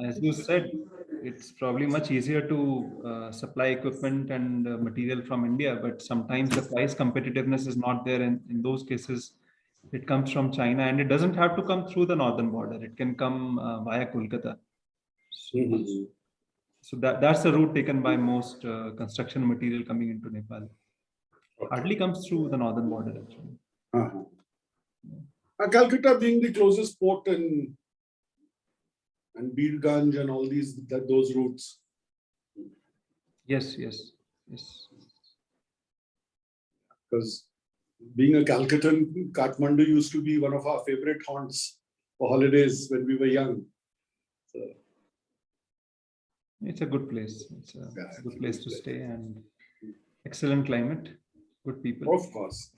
As you said, it's probably much easier to supply equipment and material from India, but sometimes the price competitiveness is not there. And in those cases, it comes from China, and it doesn't have to come through the northern border. It can come via Kolkata. So, Mhm. so that's the route taken by most construction material coming into Nepal. Hardly comes through the northern border, actually. Calcutta being the closest port and Birganj and all those routes. Yes. Because being a Calcuttan, Kathmandu used to be one of our favorite haunts for holidays when we were young. So, it's a good place. It's a good place to stay, and excellent climate, good people. Of course.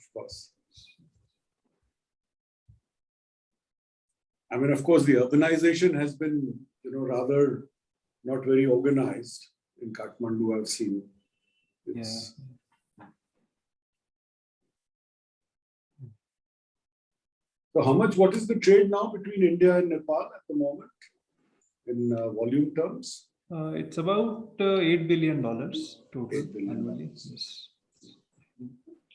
I mean, of course, the urbanization has been, rather not very organized in Kathmandu, I've seen. So what is the trade now between India and Nepal at the moment in volume terms? It's about $8 billion total annually. Yes.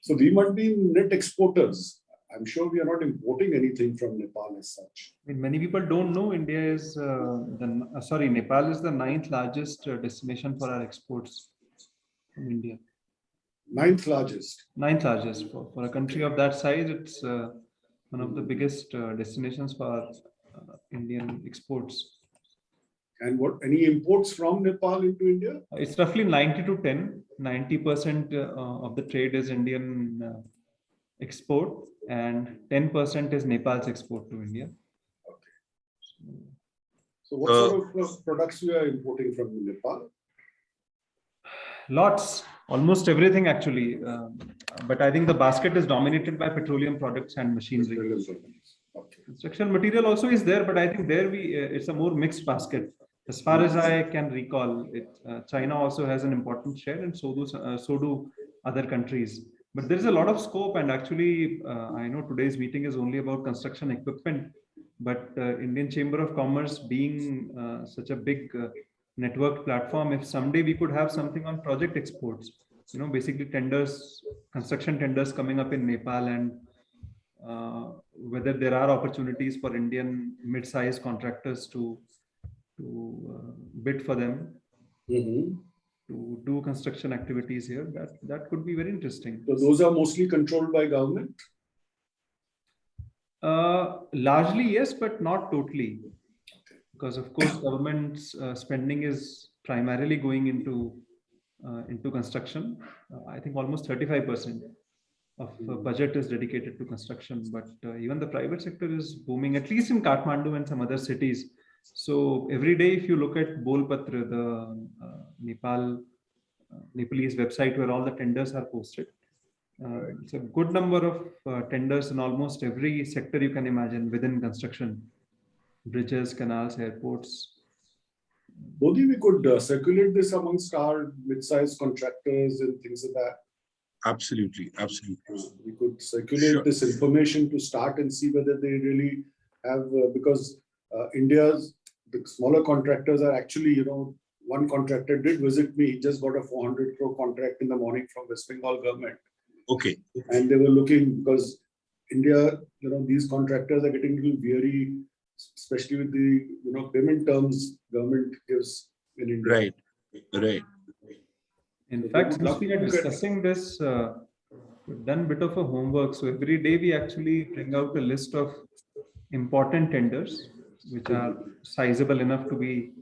So we must be net exporters. I'm sure we are not importing anything from Nepal as such. I mean, many people don't know Nepal is the 9th largest destination for our exports from India. 9th largest. 9th largest for a country of that size. It's one of the biggest destinations for Indian exports. And any imports from Nepal into India? It's roughly 90 to 10. 90% of the trade is Indian export, and 10% is Nepal's export to India. Okay. So what sort of products we are importing from Nepal? Lots, almost everything actually. But I think the basket is dominated by petroleum products and machinery. Okay. Construction material also is there, but I think there it's a more mixed basket. As far as I can recall, China also has an important share, and so do other countries. But there is a lot of scope, and actually, I know today's meeting is only about construction equipment, but Indian Chamber of Commerce being such a big network platform, if someday we could have something on project exports, basically tenders, construction tenders coming up in Nepal, and whether there are opportunities for Indian mid-sized contractors to bid for them, to do construction activities here, that could be very interesting. So those are mostly controlled by government? Largely yes, but not totally. Because of course, government's spending is primarily going into construction. I think almost 35% of budget is dedicated to construction, but even the private sector is booming, at least in Kathmandu and some other cities. So every day, if you look at Bolpatra, the Nepalese website where all the tenders are posted, it's a good number of tenders in almost every sector you can imagine within construction: bridges, canals, airports. Bodhi, we could circulate this amongst our mid-sized contractors and things like that. Absolutely. We could circulate this information to start and see whether they really have, because the smaller contractors are actually, one contractor did visit me. He just got a 400 crore contract in the morning from West Bengal government. Okay. And they were looking, because India, these contractors are getting a little weary, especially with the, payment terms government gives in India. Right. In fact, since we are discussing this, we've done a bit of a homework. So every day we actually bring out a list of important tenders, which are sizable enough to be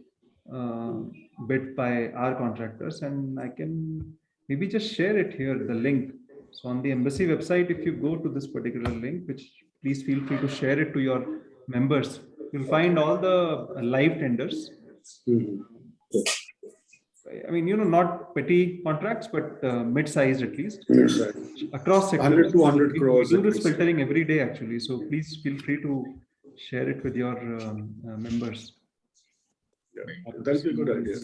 bid by our contractors. And I can maybe just share it here, the link. So on the embassy website, if you go to this particular link, which please feel free to share it to your members, you'll find all the live tenders. I mean, not petty contracts, but mid-sized at least. Across sectors. 100 to 100 crores. We do this filtering every day, actually. So please feel free to share it with your members. Yeah, that's a good idea.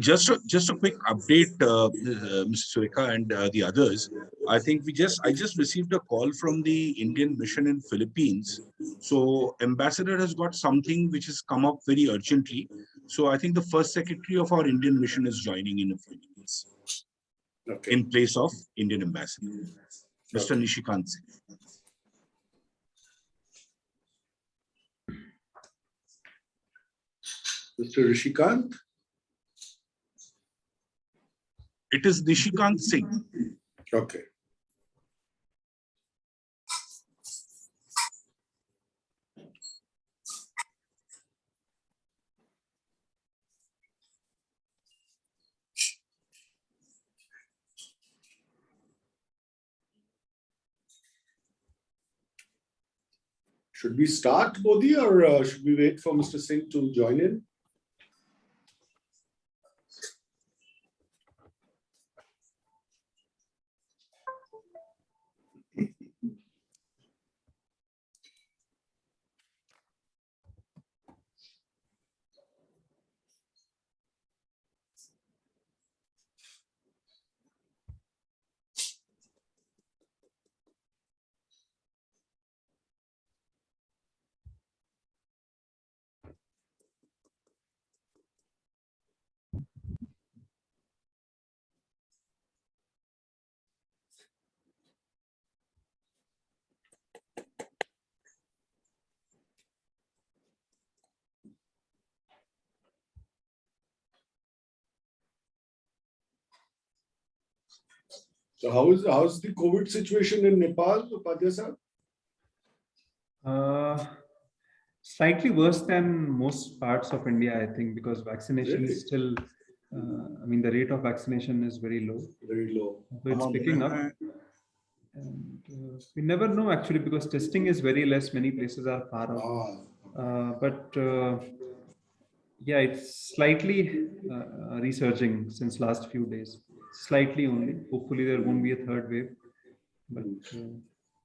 just a quick update, Mr. Sureka and the others. I think I just received a call from the Indian mission in Philippines. So ambassador has got something which has come up very urgently. So I think the first secretary of our Indian mission is joining in the Philippines in place of Indian ambassador, Mr. Nishikant Singh. Mr. Rishikant? It is Nishikant Singh. Okay. Should we start, Modi, or should we wait for Mr. Singh to join in? So how's the COVID situation in Nepal, Upadhyay sir? Slightly worse than most parts of India, I think, because vaccination Really? is still, I mean, the rate of vaccination is very low. Very low. So it's picking up. And we never know actually, because testing is very less. Many places are far out. But yeah, it's slightly resurging since last few days. Slightly only. Hopefully, there won't be a third wave. But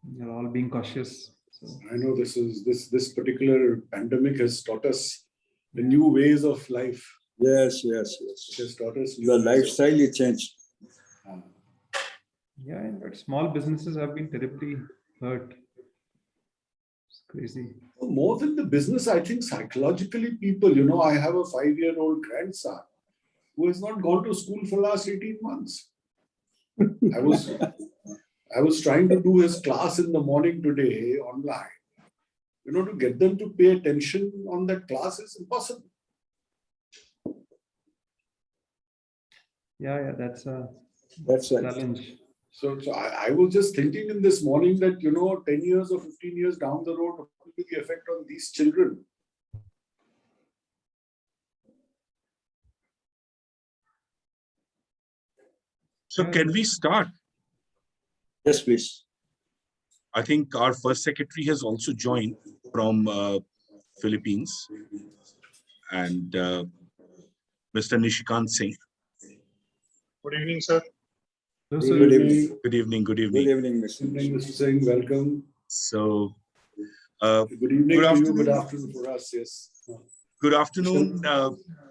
we're all being cautious. So. I know this particular pandemic has taught us the new ways of life. Yes. It has taught us The lifestyle is changed. Yeah, but small businesses have been terribly hurt. It's crazy. More than the business, I think psychologically people, I have a 5-year-old grandson who has not gone to school for the last 18 months. I was trying to do his class in the morning today online. To get them to pay attention on that class is impossible. Yeah, that's a That's right. challenge. So I was just thinking in this morning that, 10 years or 15 years down the road, what will be the effect on these children? So can we start? Yes, please. I think our first secretary has also joined from Philippines, and Mr. Nishikant Singh. Good evening, sir. So, Good evening. Good evening. Good Good evening. evening, Good Mr. evening, Mr. Singh. Welcome. So, Good evening good to you. afternoon. Good afternoon for us. Yes. Good afternoon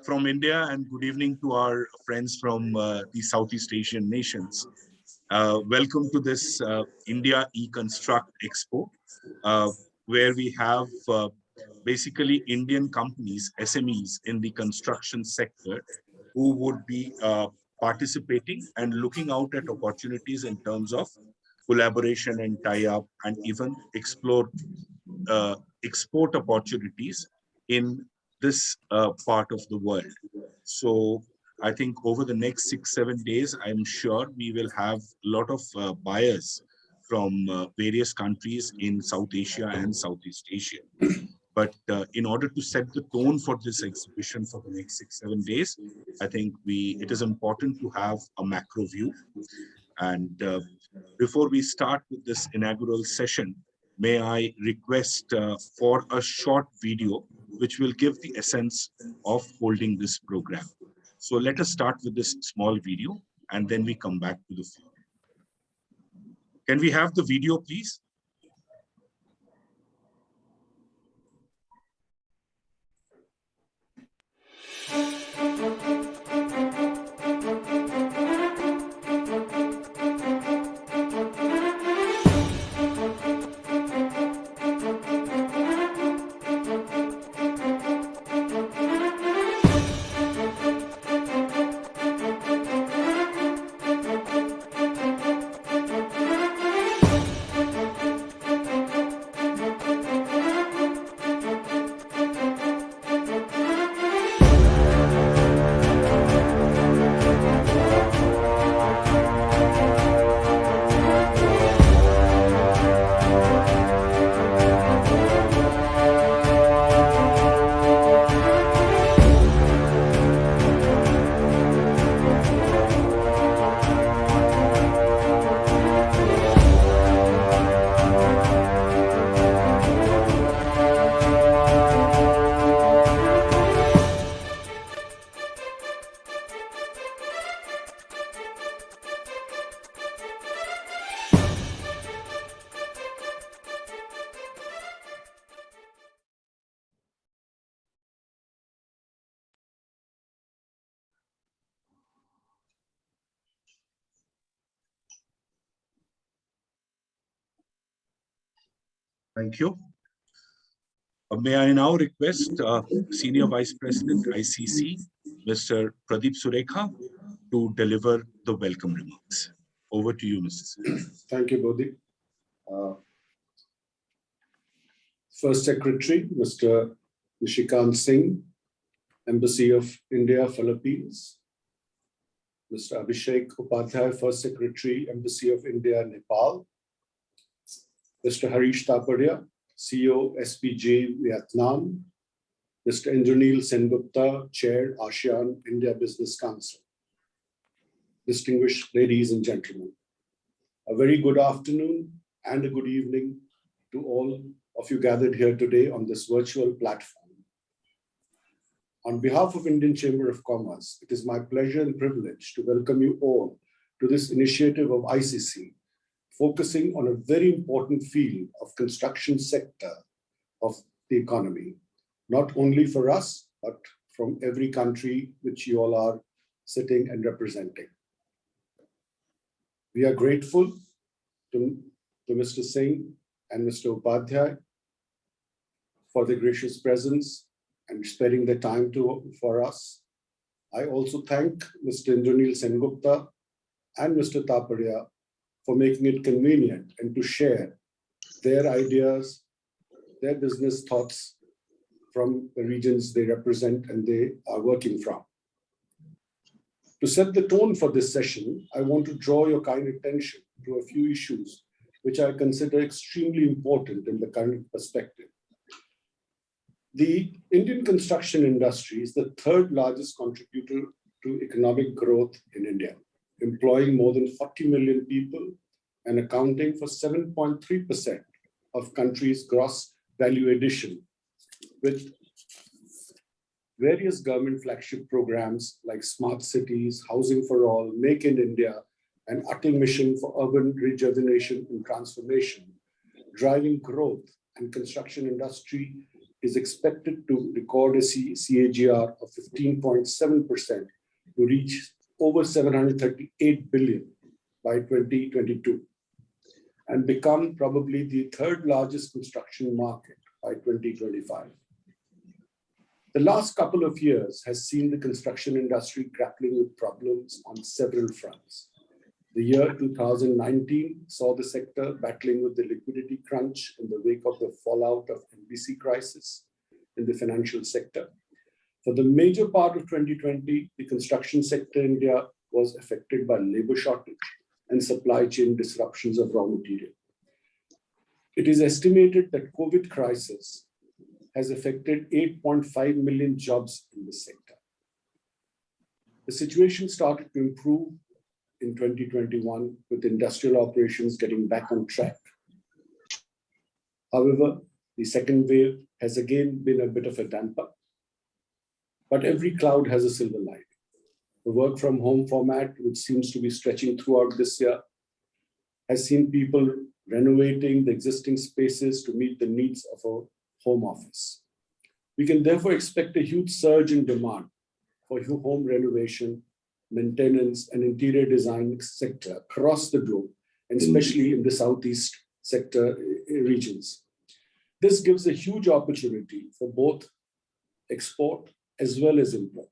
from India, and good evening to our friends from the Southeast Asian nations. Welcome to this India econstruct Expo, where we have basically Indian companies, SMEs in the construction sector, who would be participating and looking out at opportunities in terms of collaboration and tie-up, and even explore export opportunities in this part of the world. So I think over the next 6-7 days, I'm sure we will have a lot of buyers from various countries in South Asia and Southeast Asia. But in order to set the tone for this exhibition for the next 6-7 days, I think it is important to have a macro view. And before we start with this inaugural session, may I request for a short video which will give the essence of holding this program. So let us start with this small video, and then we come back to the floor. Can we have the video, please? Thank you. May I now request Senior Vice President, ICC, Mr. Pradeep Surekha, to deliver the welcome remarks. Over to you, Mr. Surekha. Thank you, Bodhi. First Secretary, Mr. Nishikant Singh, Embassy of India, Philippines. Mr. Abhishek Upadhyay, First Secretary, Embassy of India, Nepal. Mr. Harish Tapadia, CEO, SPJ, Vietnam. Mr. Indranil Sengupta, Chair, ASEAN India Business Council. Distinguished ladies and gentlemen, a very good afternoon and a good evening to all of you gathered here today on this virtual platform. On behalf of Indian Chamber of Commerce, it is my pleasure and privilege to welcome you all to this initiative of ICC, focusing on a very important field of construction sector of the economy, not only for us, but from every country which you all are sitting and representing. We are grateful to Mr. Singh and Mr. Upadhyay for the gracious presence and sparing the time for us. I also thank Mr. Indranil Sengupta and Mr. Tapadia for making it convenient and to share their ideas, their business thoughts from the regions they represent and they are working from. To set the tone for this session, I want to draw your kind attention to a few issues which I consider extremely important in the current perspective. The Indian construction industry is the third largest contributor to economic growth in India, employing more than 40 million people and accounting for 7.3% of country's gross value addition, with various government flagship programs like Smart Cities, Housing for All, Make in India, and Atal Mission for Urban Rejuvenation and Transformation, driving growth, and construction industry is expected to record a CAGR of 15.7% to reach over 738 billion by 2022 and become probably the third largest construction market by 2025. The last couple of years has seen the construction industry grappling with problems on several fronts. The year 2019 saw the sector battling with the liquidity crunch in the wake of the fallout of NBC crisis in the financial sector. For the major part of 2020, the construction sector in India was affected by labor shortage and supply chain disruptions of raw material. It is estimated that COVID crisis has affected 8.5 million jobs in this sector. The situation started to improve in 2021 with industrial operations getting back on track. However, the second wave has again been a bit of a damper, but every cloud has a silver lining. The work from home format, which seems to be stretching throughout this year, has seen people renovating the existing spaces to meet the needs of a home office. We can therefore expect a huge surge in demand for home renovation, maintenance, and interior design sector across the globe, and especially in the Southeast sector regions. This gives a huge opportunity for both export as well as import.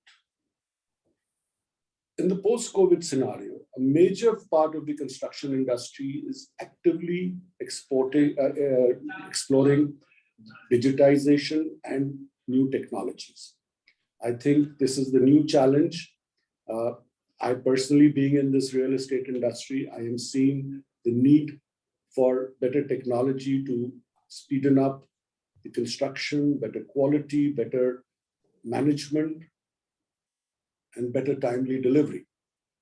In the post-COVID scenario, a major part of the construction industry is actively exploring digitization and new technologies. I think this is the new challenge. I personally, being in this real estate industry, I am seeing the need for better technology to speeden up the construction, better quality, better management, and better timely delivery.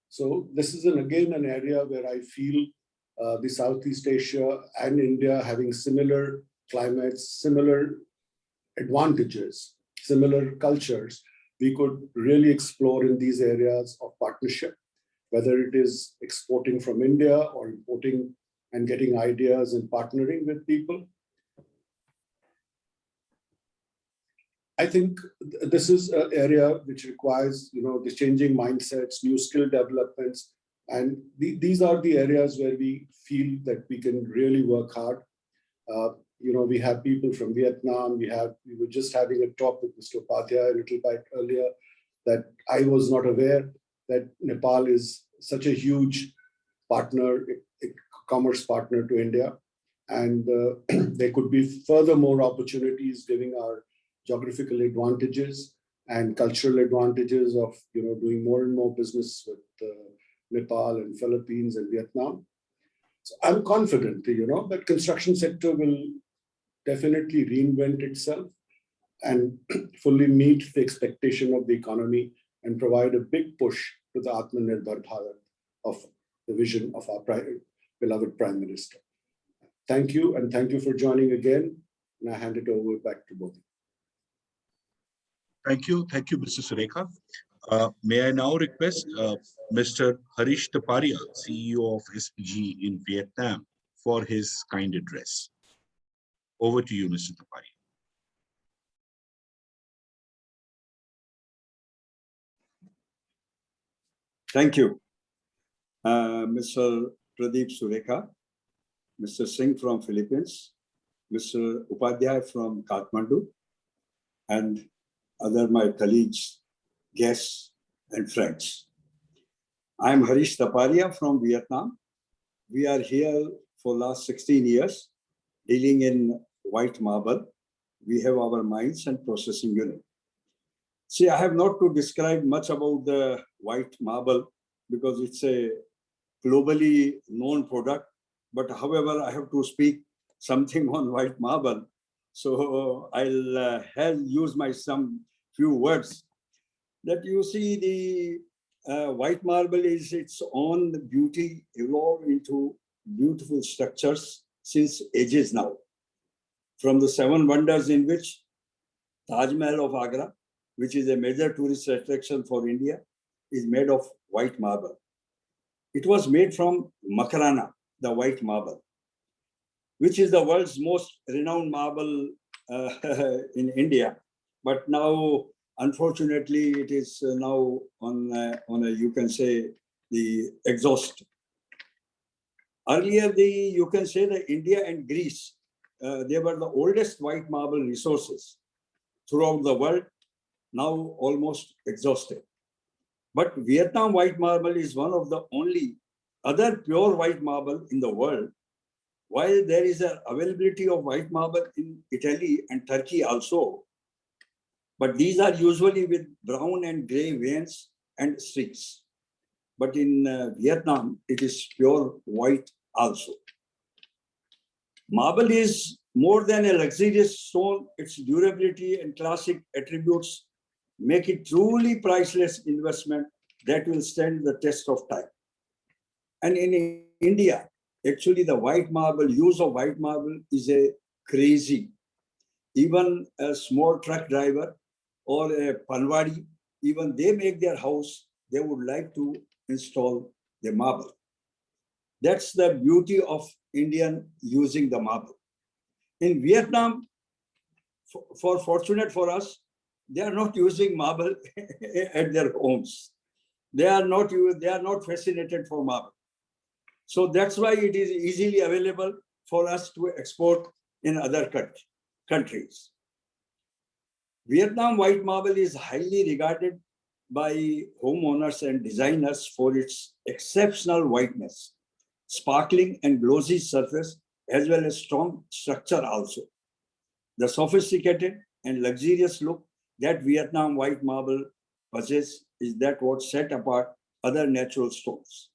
So this is again an area where I feel the Southeast Asia and India having similar climates, similar advantages, similar cultures, we could really explore in these areas of partnership, whether it is exporting from India or importing and getting ideas and partnering with people. I think this is an area which requires, the changing mindsets, new skill developments, and these are the areas where we feel that we can really work hard. we have people from Vietnam. We were just having a talk with Mr. Upadhyay a little bit earlier that I was not aware that Nepal is such a huge partner, a commerce partner to India. And there could be furthermore opportunities giving our geographical advantages and cultural advantages of doing more and more business with Nepal and Philippines and Vietnam. So I'm confident, that construction sector will definitely reinvent itself and fully meet the expectation of the economy and provide a big push to the Atmanirbhar Bharat of the vision of our beloved Prime Minister. Thank you, and thank you for joining again. And I hand it over back to both. Thank you, Mr. Surekha. May I now request Mr. Harish Taparia, CEO of SPG in Vietnam, for his kind address. Over to you, Mr. Taparia. Thank you, Mr. Pradeep Surekha, Mr. Singh from Philippines, Mr. Upadhyay from Kathmandu, and other my colleagues, guests, and friends. I am Harish Taparia from Vietnam. We are here for last 16 years, dealing in white marble. We have our mines and processing unit. See, I have not to describe much about the white marble because it's a globally known product. But however, I have to speak something on white marble. So I'll use some few words. That you see the white marble is its own beauty evolved into beautiful structures since ages now. From the 7 wonders in which Taj Mahal of Agra, which is a major tourist attraction for India, is made of white marble. It was made from Makarana, the white marble, which is the world's most renowned marble in India. But now, unfortunately, it is now on a you can say, the exhaust. Earlier, you can say that India and Greece, they were the oldest white marble resources throughout the world, now almost exhausted. But Vietnam white marble is one of the only other pure white marble in the world, while there is an availability of white marble in Italy and Turkey also. But these are usually with brown and gray veins and streaks. But in Vietnam, it is pure white also. Marble is more than a luxurious stone. Its durability and classic attributes make it truly priceless investment that will stand the test of time. And in India, actually the white marble, use of white marble is a crazy. Even a small truck driver or a panwadi, even they make their house, they would like to install the marble. That's the beauty of Indian using the marble. In Vietnam, fortunate for us, they are not using marble at their homes. They are not fascinated for marble. So that's why it is easily available for us to export in other countries. Vietnam white marble is highly regarded by homeowners and designers for its exceptional whiteness, sparkling and glossy surface, as well as strong structure also. The sophisticated and luxurious look that Vietnam white marble possesses is that what set apart other natural stones.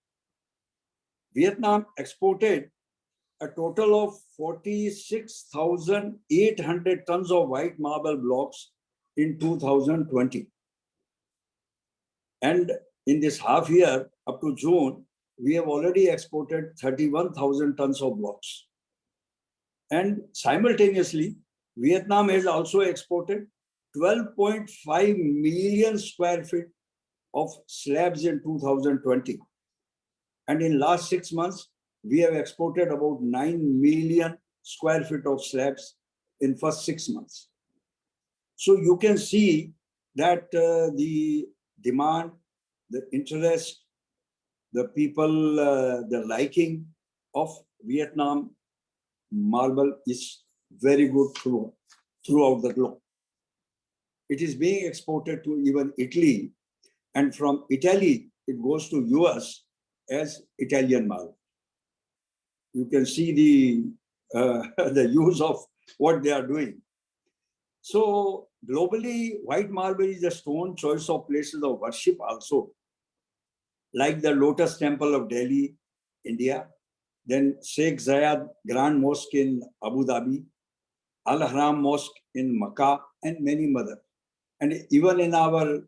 Vietnam exported a total of 46,800 tons of white marble blocks in 2020. And in this half year, up to June, we have already exported 31,000 tons of blocks. And simultaneously, Vietnam has also exported 12.5 million square feet of slabs in 2020. And in last 6 months, we have exported about 9 million square feet of slabs in first 6 months. So you can see that the demand, the interest, the people, the liking of Vietnam marble is very good throughout the globe. It is being exported to even Italy, and from Italy, it goes to US as Italian marble. You can see the use of what they are doing. So globally, white marble is a stone choice of places of worship also, like the Lotus Temple of Delhi, India, then Sheikh Zayed Grand Mosque in Abu Dhabi, Al Haram Mosque in Makkah, and many more. And even in our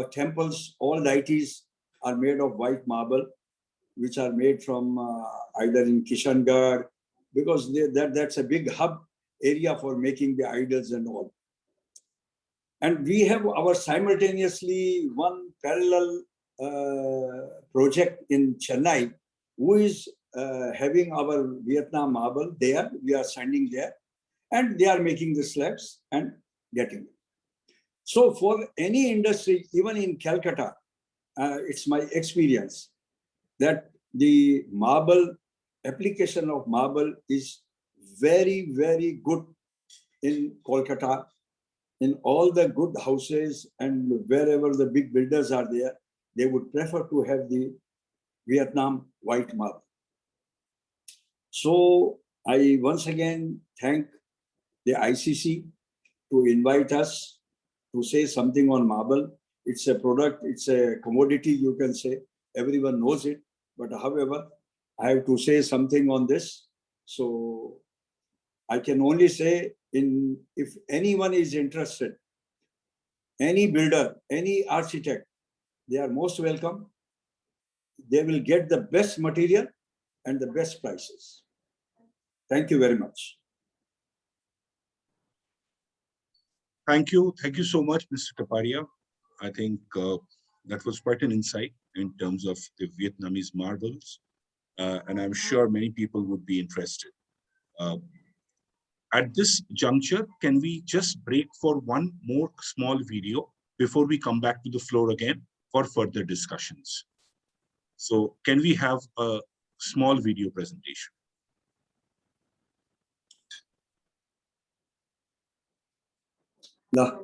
temples, all deities are made of white marble, which are made from either in Kishangarh, because that's a big hub area for making the idols and all. And we have our simultaneously one parallel project in Chennai, who is having our Vietnam marble there. We are sending there, and they are making the slabs and getting it. So for any industry, even in Calcutta, it's my experience that the marble application of marble is very, very good in Kolkata, in all the good houses, and wherever the big builders are there, they would prefer to have the Vietnam white marble. So I once again thank the ICC to invite us to say something on marble. It's a product, it's a commodity, you can say. Everyone knows it. But however, I have to say something on this. So I can only say, if anyone is interested, any builder, any architect, they are most welcome. They will get the best material and the best prices. Thank you very much. Thank you. Thank you so much, Mr. Kapadia. I think that was quite an insight in terms of the Vietnamese marbles. And I'm sure many people would be interested. At this juncture, can we just break for one more small video before we come back to the floor again for further discussions? So can we have a small video presentation? No.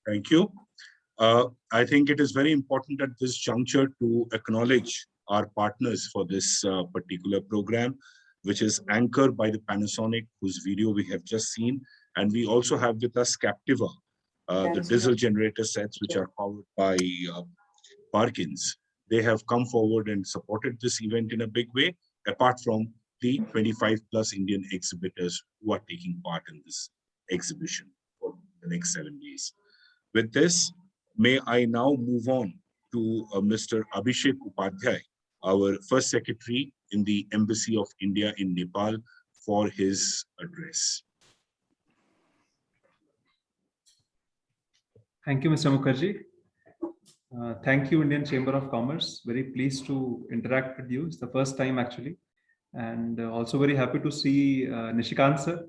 Thank you. I think it is very important at this juncture to acknowledge our partners for this particular program, which is anchored by the Panasonic, whose video we have just seen. And we also have with us Captiva, the diesel generator sets, which are powered by Parkins. They have come forward and supported this event in a big way, apart from the 25 plus Indian exhibitors who are taking part in this exhibition for the next 7 days. With this, may I now move on to Mr. Abhishek Upadhyay, our first secretary in the Embassy of India in Nepal, for his address. Thank you, Mr. Mukherjee. Thank you, Indian Chamber of Commerce. Very pleased to interact with you. It's the first time actually. And also very happy to see Nishikant sir.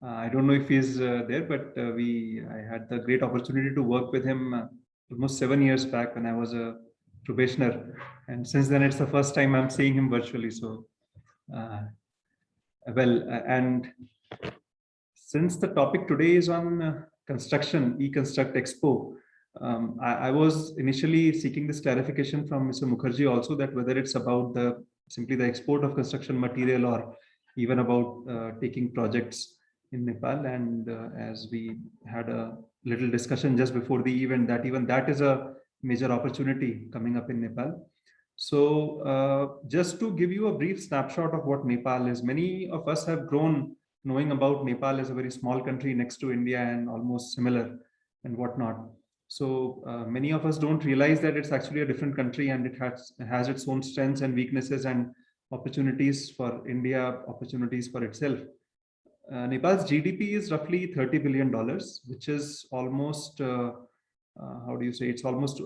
I don't know if he's there, but I had the great opportunity to work with him almost 7 years back when I was a probationer. And since then, it's the first time I'm seeing him virtually. So, and since the topic today is on construction, econstruct Expo, I was initially seeking this clarification from Mr. Mukherjee also, that whether it's about simply the export of construction material or even about taking projects in Nepal. And as we had a little discussion just before the event, that even that is a major opportunity coming up in Nepal. So just to give you a brief snapshot of what Nepal is, many of us have grown knowing about Nepal as a very small country next to India and almost similar and whatnot. So many of us don't realize that it's actually a different country, and it has its own strengths and weaknesses and opportunities for India, opportunities for itself. Nepal's GDP is roughly $30 billion, which is almost, how do you say, it's almost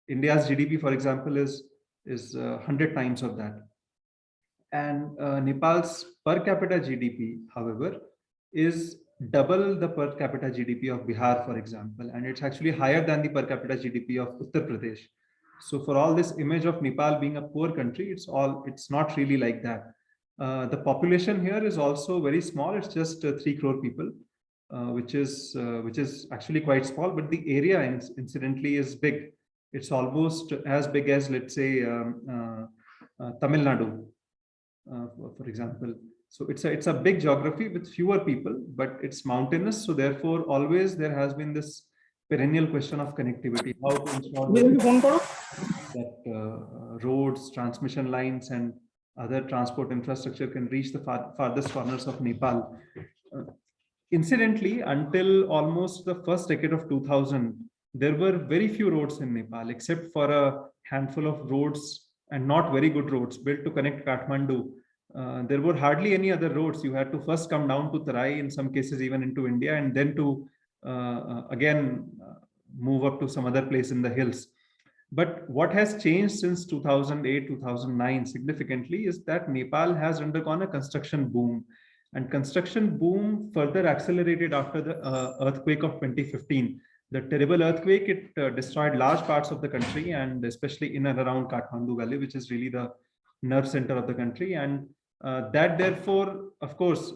India's GDP, for example, is 100 times of that. And Nepal's per capita GDP, however, is double the per capita GDP of Bihar, for example, and it's actually higher than the per capita GDP of Uttar Pradesh. So for all this image of Nepal being a poor country, it's not really like that. The population here is also very small. It's just 3 crore people, which is actually quite small, but the area incidentally is big. It's almost as big as, let's say, Tamil Nadu, for example. So it's a big geography with fewer people, but it's mountainous. So therefore, always there has been this perennial question of connectivity, how to ensure that roads, transmission lines, and other transport infrastructure can reach the farthest corners of Nepal. Incidentally, until almost the first decade of 2000, there were very few roads in Nepal, except for a handful of roads, and not very good roads, built to connect Kathmandu. There were hardly any other roads. You had to first come down to Tarai, in some cases even into India, and then to again move up to some other place in the hills. But what has changed since 2008, 2009 significantly is that Nepal has undergone a construction boom. And construction boom further accelerated after the earthquake of 2015. The terrible earthquake, it destroyed large parts of the country, and especially in and around Kathmandu Valley, which is really the nerve center of the country. And that therefore, of course,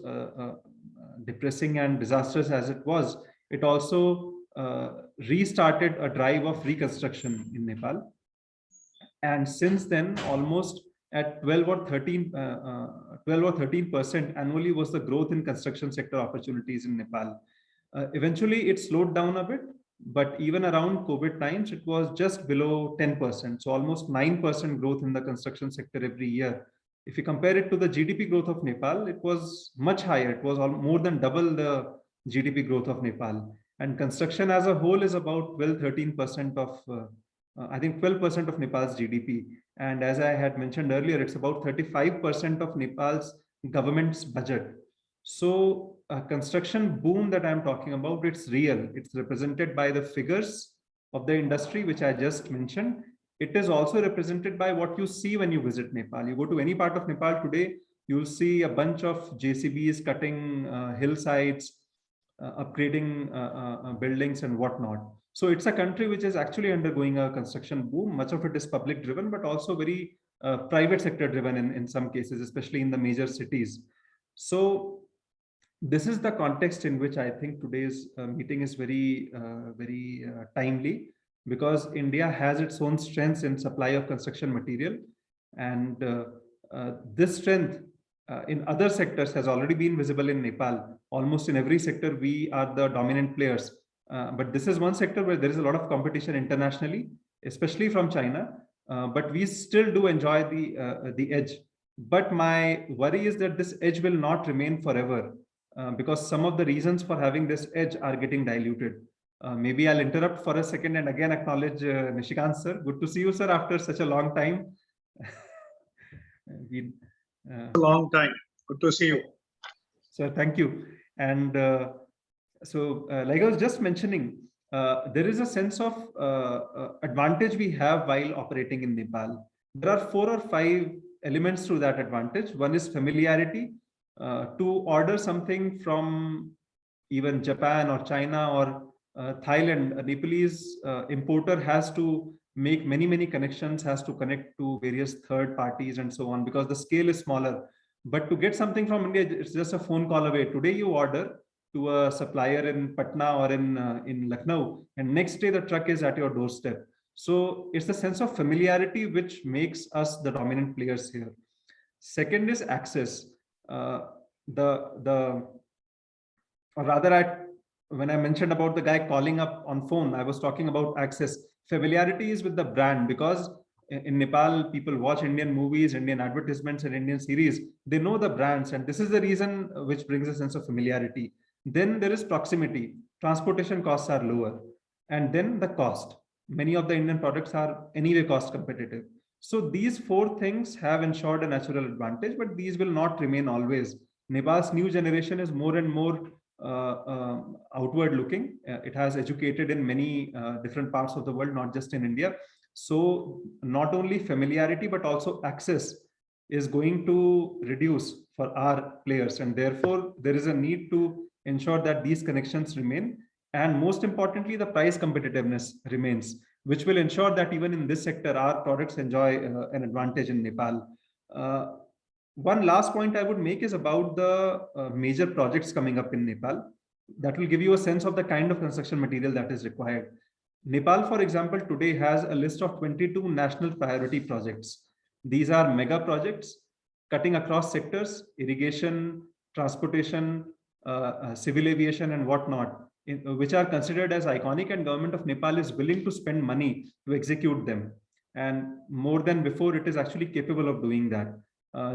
depressing and disastrous as it was, it also restarted a drive of reconstruction in Nepal. And since then, almost at 12 or 13% annually was the growth in construction sector opportunities in Nepal. Eventually, it slowed down a bit, but even around COVID times, it was just below 10%. So almost 9% growth in the construction sector every year. If you compare it to the GDP growth of Nepal, it was much higher. It was more than double the GDP growth of Nepal. And construction as a whole is about 13% of, I think 12% of Nepal's GDP. And as I had mentioned earlier, it's about 35% of Nepal's government's budget. So a construction boom that I'm talking about, it's real. It's represented by the figures of the industry, which I just mentioned. It is also represented by what you see when you visit Nepal. You go to any part of Nepal today, you'll see a bunch of JCBs cutting hillsides, upgrading buildings and whatnot. So it's a country which is actually undergoing a construction boom. Much of it is public driven, but also very private sector driven in some cases, especially in the major cities. So this is the context in which I think today's meeting is very timely, because India has its own strengths in supply of construction material. And this strength in other sectors has already been visible in Nepal. Almost in every sector, we are the dominant players. But this is one sector where there is a lot of competition internationally, especially from China. But we still do enjoy the edge. But my worry is that this edge will not remain forever, because some of the reasons for having this edge are getting diluted. Maybe I'll interrupt for a second and again acknowledge Nishikant sir. Good to see you, sir, after such a long time. A long time. Good to see you. Sir, thank you. And so, like I was just mentioning, there is a sense of advantage we have while operating in Nepal. There are 4 or 5 elements to that advantage. One is familiarity. To order something from even Japan or China or Thailand, a Nepalese importer has to make many connections, has to connect to various third parties and so on, because the scale is smaller. But to get something from India, it's just a phone call away. Today you order to a supplier in Patna or in Lucknow, and next day the truck is at your doorstep. So it's the sense of familiarity which makes us the dominant players here. Second is access. Or rather, when I mentioned about the guy calling up on phone, I was talking about access. Familiarity is with the brand, because in Nepal, people watch Indian movies, Indian advertisements, and Indian series. They know the brands, and this is the reason which brings a sense of familiarity. Then there is proximity. Transportation costs are lower. And then the cost. Many of the Indian products are anyway cost competitive. So these four things have ensured a natural advantage, but these will not remain always. Nepal's new generation is more and more outward looking. It has educated in many different parts of the world, not just in India. So not only familiarity, but also access is going to reduce for our players. And therefore, there is a need to ensure that these connections remain. And most importantly, the price competitiveness remains, which will ensure that even in this sector, our products enjoy an advantage in Nepal. One last point I would make is about the major projects coming up in Nepal. That will give you a sense of the kind of construction material that is required. Nepal, for example, today has a list of 22 national priority projects. These are mega projects cutting across sectors: irrigation, transportation, civil aviation, and whatnot, which are considered as iconic, and government of Nepal is willing to spend money to execute them. And more than before, it is actually capable of doing that.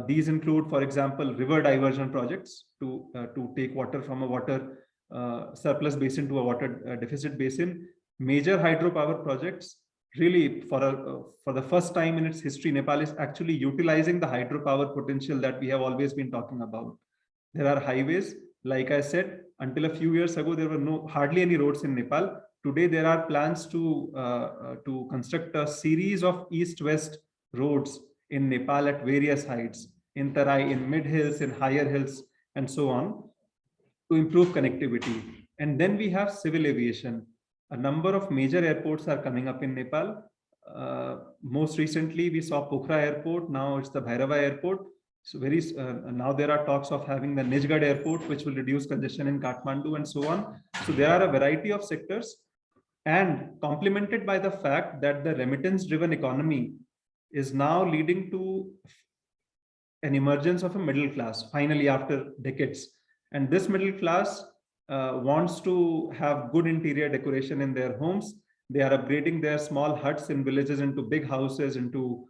These include, for example, river diversion projects to take water from a water surplus basin to a water deficit basin, major hydropower projects. Really, for the first time in its history, Nepal is actually utilizing the hydropower potential that we have always been talking about. There are highways. Like I said, until a few years ago, there were hardly any roads in Nepal. Today, there are plans to construct a series of east-west roads in Nepal at various heights, in Tarai, in mid hills, in higher hills, and so on, to improve connectivity. And then we have civil aviation. A number of major airports are coming up in Nepal. Most recently, we saw Pokhara Airport. Now it's the Bhairava Airport. So now there are talks of having the Nijgad Airport, which will reduce congestion in Kathmandu, and so on. So there are a variety of sectors, and complemented by the fact that the remittance-driven economy is now leading to an emergence of a middle class, finally, after decades. And this middle class wants to have good interior decoration in their homes. They are upgrading their small huts in villages into big houses, into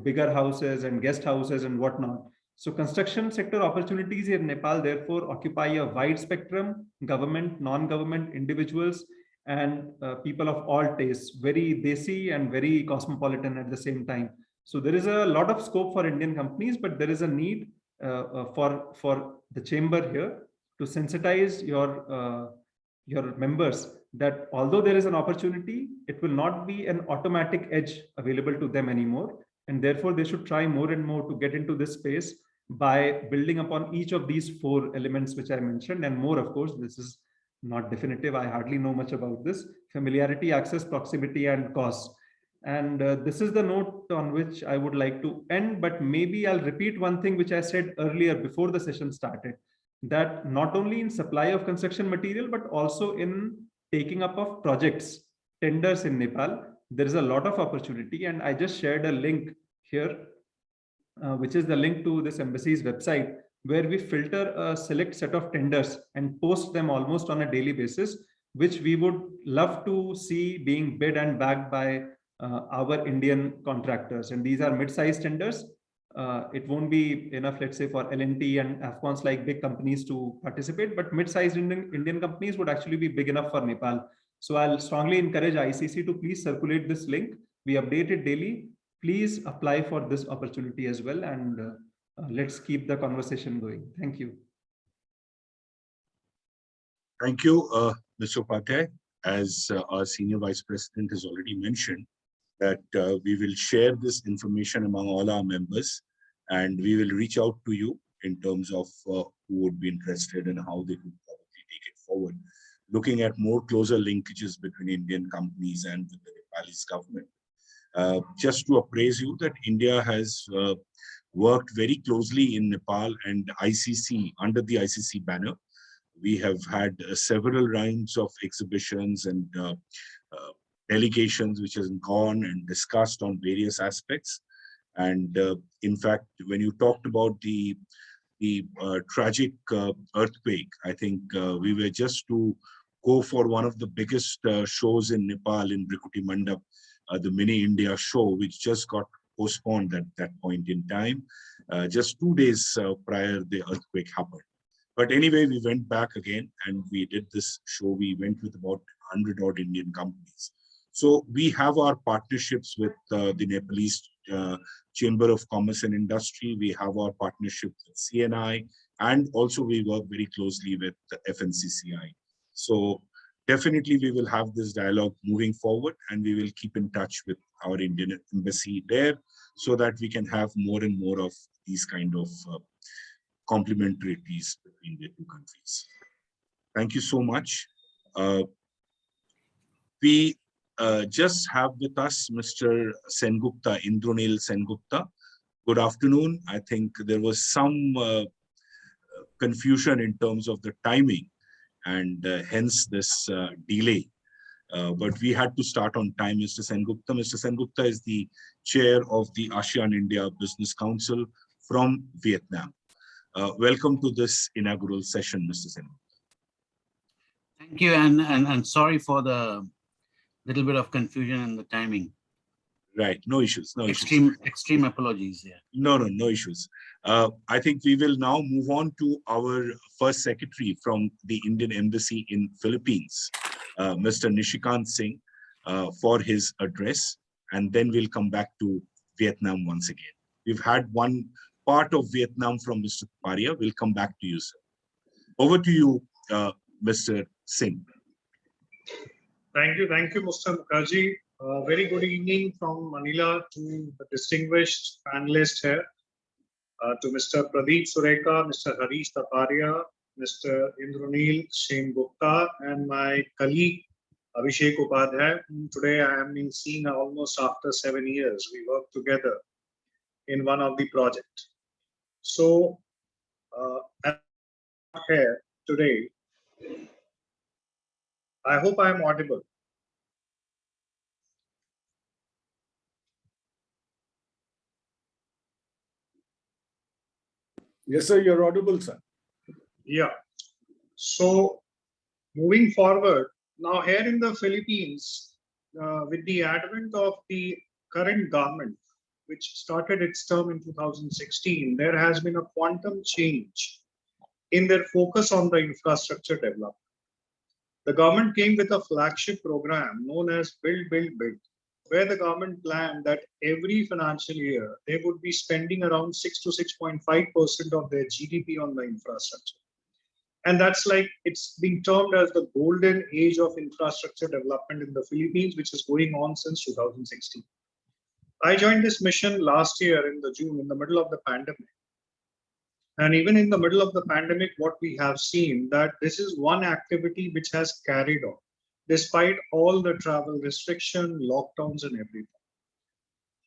bigger houses and guest houses and whatnot. So construction sector opportunities in Nepal, therefore, occupy a wide spectrum: government, non-government, individuals, and people of all tastes, very desi and very cosmopolitan at the same time. So there is a lot of scope for Indian companies, but there is a need for the chamber here to sensitize your members that although there is an opportunity, it will not be an automatic edge available to them anymore. And therefore, they should try more and more to get into this space by building upon each of these four elements which I mentioned, and more, of course. This is not definitive. I hardly know much about this: familiarity, access, proximity, and cost. And this is the note on which I would like to end, but maybe I'll repeat one thing which I said earlier before the session started, that not only in supply of construction material, but also in taking up of projects, tenders in Nepal, there is a lot of opportunity. And I just shared a link here, which is the link to this embassy's website, where we filter a select set of tenders and post them almost on a daily basis, which we would love to see being bid and backed by our Indian contractors. And these are mid-sized tenders. It won't be enough, let's say, for L&T and Afcons like big companies to participate, but mid-sized Indian companies would actually be big enough for Nepal. So I'll strongly encourage ICC to please circulate this link. We update it daily. Please apply for this opportunity as well, and let's keep the conversation going. Thank you. Thank you, Mr. Upadhyay. As our Senior Vice President has already mentioned, that we will share this information among all our members, and we will reach out to you in terms of who would be interested and how they could probably take it forward, looking at more closer linkages between Indian companies and with the Nepalese government. Just to appraise you that India has worked very closely in Nepal and ICC, under the ICC banner. We have had several rounds of exhibitions and delegations which has gone and discussed on various aspects. And in fact, when you talked about the tragic earthquake, I think we were just 2 go for one of the biggest shows in Nepal in Brikuti Mandap, the Mini India show, which just got postponed at that point in time, just 2 days prior the earthquake happened. But anyway, we went back again and we did this show. We went with about 100 odd Indian companies. So we have our partnerships with the Nepalese Chamber of Commerce and Industry. We have our partnership with CNI, and also we work very closely with the FNCCI. So definitely we will have this dialogue moving forward, and we will keep in touch with our Indian embassy there so that we can have more and more of these kind of complementarities between the two countries. Thank you so much. We just have with us Mr. Sengupta, Indranil Sengupta. Good afternoon. I think there was some confusion in terms of the timing, and hence this delay. But we had to start on time, Mr. Sengupta. Mr. Sengupta is the chair of the ASEAN India Business Council from Vietnam. Welcome to this inaugural session, Mr. Sengupta. Thank you, and sorry for the little bit of confusion in the timing. Right, no issues, no issues. Extreme apologies here. No issues. I think we will now move on to our first secretary from the Indian Embassy in Philippines, Mr. Nishikant Singh, for his address, and then we'll come back to Vietnam once again. We've had one part of Vietnam from Mr. Paria. We'll come back to you, sir. Over to you, Mr. Singh. Thank you, Mr. Mukherjee. Very good evening from Manila to the distinguished panelists here, to Mr. Pradeep Sureka, Mr. Harish Taparia, Mr. Indranil Sengupta, and my colleague Abhishek Upadhyay, whom today I am seeing almost after 7 years. We work together in one of the projects. So, I'm here today. I hope I am audible. Yes, sir, you're audible, sir. Yeah. So, moving forward, now here in the Philippines, with the advent of the current government, which started its term in 2016, there has been a quantum change in their focus on the infrastructure development. The government came with a flagship program known as Build, Build, Build, where the government planned that every financial year they would be spending around 6 to 6.5% of their GDP on the infrastructure. And that's like, it's been termed as the golden age of infrastructure development in the Philippines, which is going on since 2016. I joined this mission last year in the June, in the middle of the pandemic. And even in the middle of the pandemic, what we have seen that this is one activity which has carried on, despite all the travel restriction, lockdowns and everything.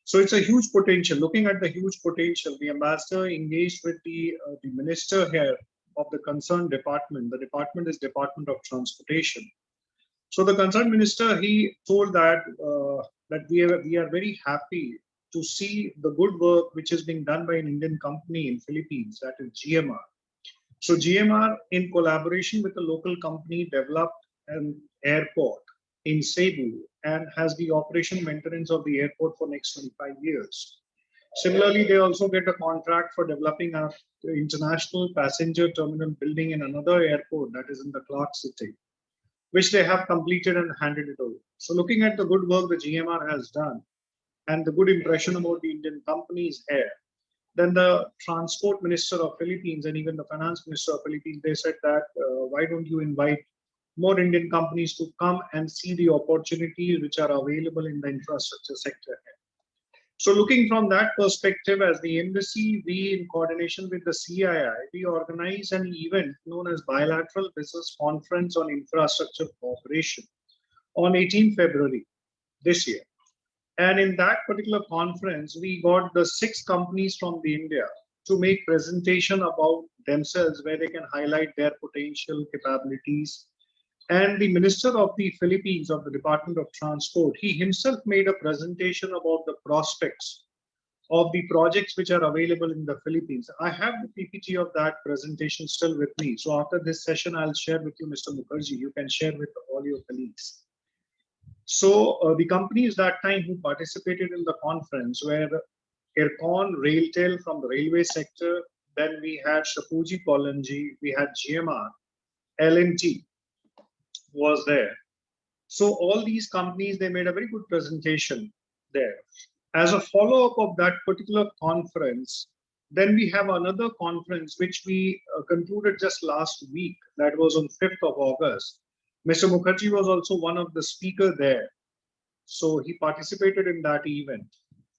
So it's a huge potential. Looking at the huge potential, the ambassador engaged with the minister here of the concerned department. The department is Department of Transportation. So the concerned minister, he told that that we are very happy to see the good work which is being done by an Indian company in Philippines, that is GMR. So GMR, in collaboration with a local company, developed an airport in Cebu and has the operation maintenance of the airport for next 25 years. Similarly, they also get a contract for developing an international passenger terminal building in another airport that is in the Clark City, which they have completed and handed it over. So looking at the good work the GMR has done and the good impression about the Indian companies here, then the transport minister of Philippines and even the finance minister of Philippines, they said that why don't you invite more Indian companies to come and see the opportunities which are available in the infrastructure sector here. So looking from that perspective, as the embassy, we in coordination with the CII, we organize an event known as Bilateral Business Conference on Infrastructure Cooperation on 18 February this year. And in that particular conference, we got the 6 companies from the India to make presentation about themselves, where they can highlight their potential capabilities. And the Minister of the Philippines of the Department of Transport, he himself made a presentation about the prospects of the projects which are available in the Philippines. I have the PPT of that presentation still with me. So after this session, I'll share with you, Mr. Mukherjee. You can share with all your colleagues. So the companies that time who participated in the conference were Aircon, Railtel from the railway sector. Then we had Shapoorji Pallonji, we had GMR, L&T was there. So all these companies, they made a very good presentation there. As a follow-up of that particular conference, then we have another conference which we concluded just last week. That was on 5th of August. Mr. Mukherjee was also one of the speakers there. So he participated in that event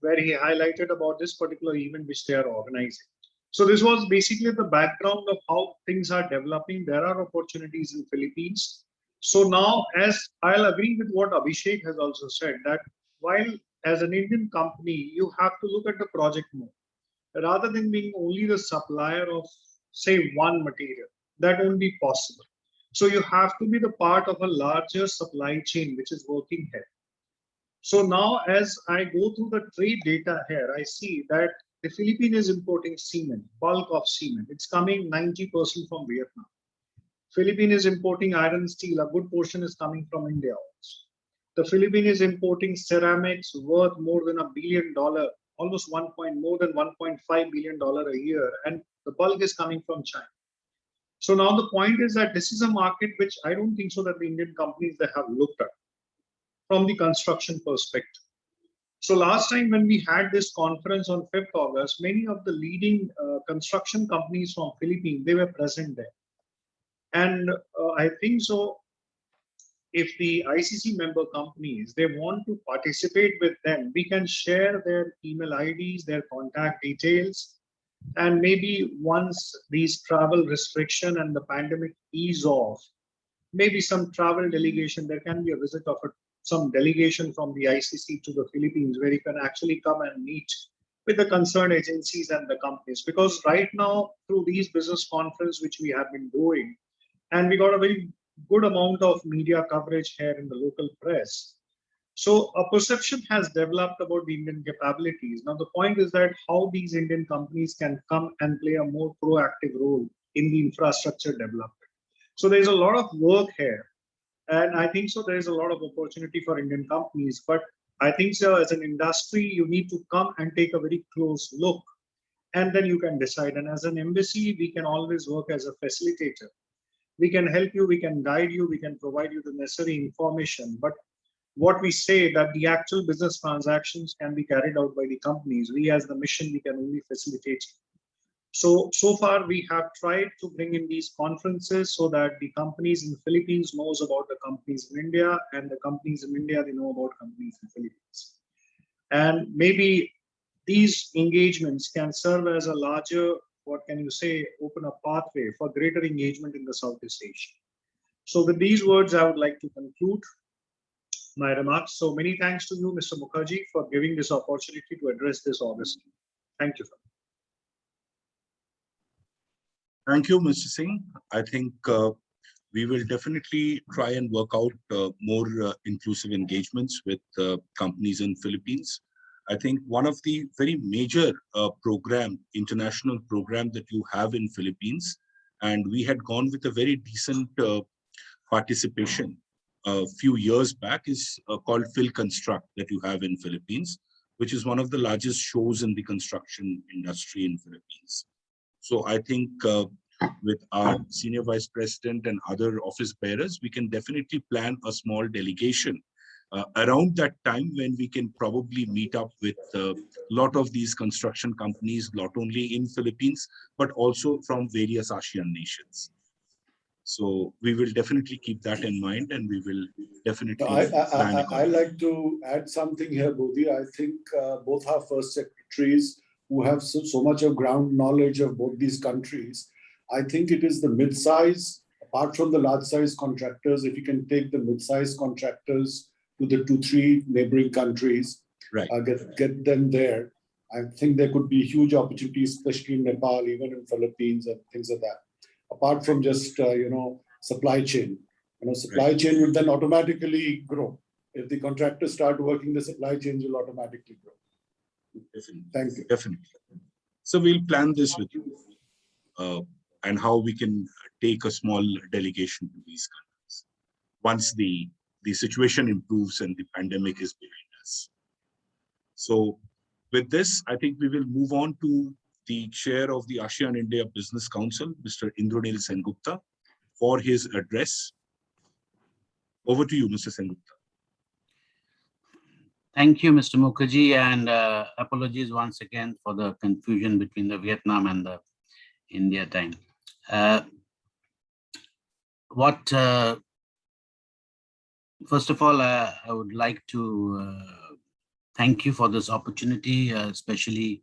where he highlighted about this particular event which they are organizing. So this was basically the background of how things are developing. There are opportunities in Philippines. So now, as I'll agree with what Abhishek has also said, that while as an Indian company, you have to look at the project more, rather than being only the supplier of, say, one material. That won't be possible. So you have to be the part of a larger supply chain which is working here. So now, as I go through the trade data here, I see that the Philippines is importing cement, bulk of cement. It's coming 90% from Vietnam. Philippines is importing iron steel. A good portion is coming from India also. The Philippines is importing ceramics worth more than $1 billion, almost more than $1.5 billion a year, and the bulk is coming from China. So now the point is that this is a market which I don't think so that the Indian companies they have looked at from the construction perspective. So last time when we had this conference on 5th August, many of the leading construction companies from Philippines, they were present there. And I think so, if the ICC member companies, they want to participate with them, we can share their email IDs, their contact details, and maybe once these travel restriction and the pandemic ease off, maybe some travel delegation, there can be a visit of some delegation from the ICC to the Philippines where you can actually come and meet with the concerned agencies and the companies. Because right now, through these business conferences which we have been doing, and we got a very good amount of media coverage here in the local press. So a perception has developed about the Indian capabilities. Now the point is that how these Indian companies can come and play a more proactive role in the infrastructure development. So there's a lot of work here. And I think so there is a lot of opportunity for Indian companies. But I think so as an industry, you need to come and take a very close look. And then you can decide. And as an embassy, we can always work as a facilitator. We can help you, we can guide you, we can provide you the necessary information. But what we say that the actual business transactions can be carried out by the companies. We as the mission, we can only facilitate. So far we have tried to bring in these conferences so that the companies in the Philippines knows about the companies in India, and the companies in India, they know about companies in the Philippines. And maybe these engagements can serve as a larger, what can you say, open a pathway for greater engagement in the Southeast Asia. So with these words, I would like to conclude my remarks. So many thanks to you, Mr. Mukherjee, for giving this opportunity to address this August. Thank you. Thank you, Mr. Singh. I think we will definitely try and work out more inclusive engagements with companies in Philippines. I think one of the very major international program that you have in Philippines, and we had gone with a very decent participation a few years back, is called Philconstruct that you have in Philippines, which is one of the largest shows in the construction industry in Philippines. So I think with our senior vice president and other office bearers, we can definitely plan a small delegation around that time when we can probably meet up with a lot of these construction companies, not only in Philippines, but also from various ASEAN nations. So we will definitely keep that in mind, and we will definitely plan accordingly. I like to add something here, Bodhi. I think both our first secretaries who have so much of ground knowledge of both these countries, I think it is the mid-size, apart from the large-size contractors, if you can take the mid-size contractors to the 2-3 neighboring countries, right. Get them there. I think there could be huge opportunities, especially in Nepal, even in Philippines and things like that. Apart from just supply chain, supply chain will then automatically grow. If the contractors start working, the supply chains will automatically grow. Definitely. Thank you. Definitely. So we'll plan this with you, and how we can take a small delegation to these countries once the situation improves and the pandemic is behind us. So with this, I think we will move on to the chair of the ASEAN India Business Council, Mr. Indranil Sengupta, for his address. Over to you, Mr. Sengupta. Thank you, Mr. Mukherjee, and apologies once again for the confusion between the Vietnam and the India time. First of all, I would like to thank you for this opportunity, especially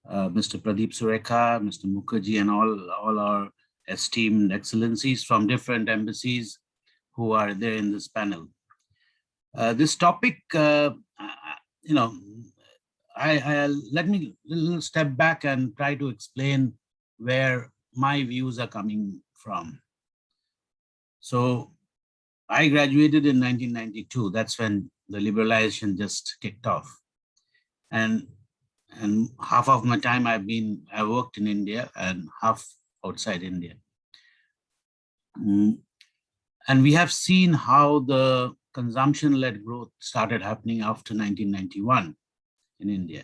Mr. Pradeep Surekha, Mr. Mukherjee, and all our esteemed excellencies from different embassies who are there in this panel. This topic, let me step back and try to explain where my views are coming from. So I graduated in 1992. That's when the liberalization just kicked off. And half of my time I worked in India and half outside India. And we have seen how the consumption-led growth started happening after 1991 in India.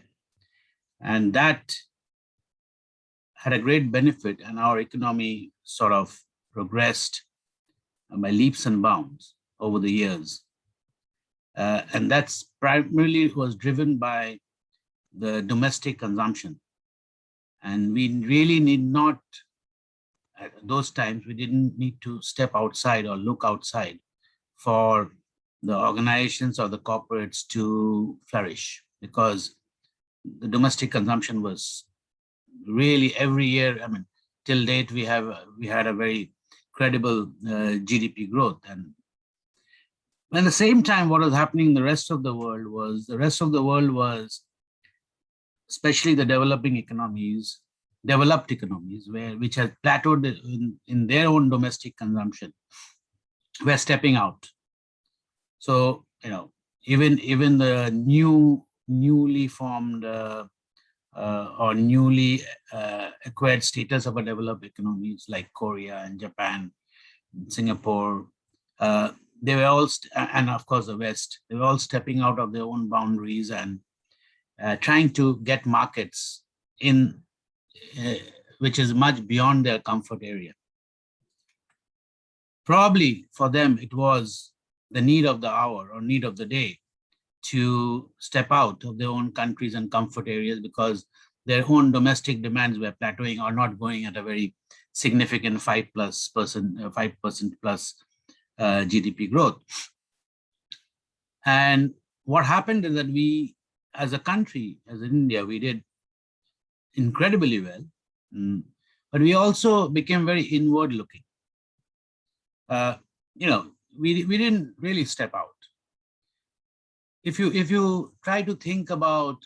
And that had a great benefit, and our economy sort of progressed by leaps and bounds over the years. And that's primarily was driven by the domestic consumption. And we really need not, at those times, we didn't need to step outside or look outside for the organizations or the corporates to flourish, because the domestic consumption was really every year, I mean, till date, we had a very credible GDP growth. And at the same time, what was happening in the rest of the world was, especially the developed economies, which had plateaued in their own domestic consumption, were stepping out. So, even the newly formed or newly acquired status of a developed economies like Korea and Japan, Singapore, they were all, and of course the West, they were all stepping out of their own boundaries and trying to get markets in, which is much beyond their comfort area. Probably for them, it was the need of the hour or need of the day to step out of their own countries and comfort areas, because their own domestic demands were plateauing or not going at a very significant 5% plus GDP growth. And what happened is that we, as a country, as India, we did incredibly well, but we also became very inward looking. We didn't really step out. If you try to think about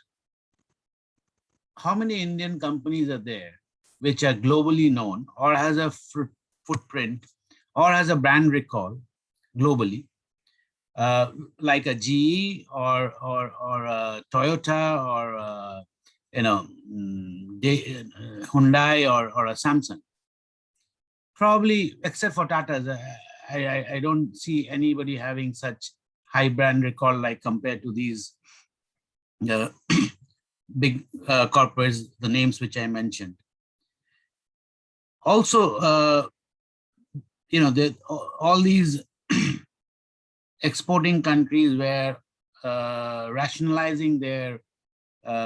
how many Indian companies are there which are globally known or has a footprint or has a brand recall globally, like a GE or a Toyota or Hyundai or a Samsung. Probably, except for Tata, I don't see anybody having such high brand recall like compared to these big corporates, the names which I mentioned. Also, all these exporting countries were rationalizing their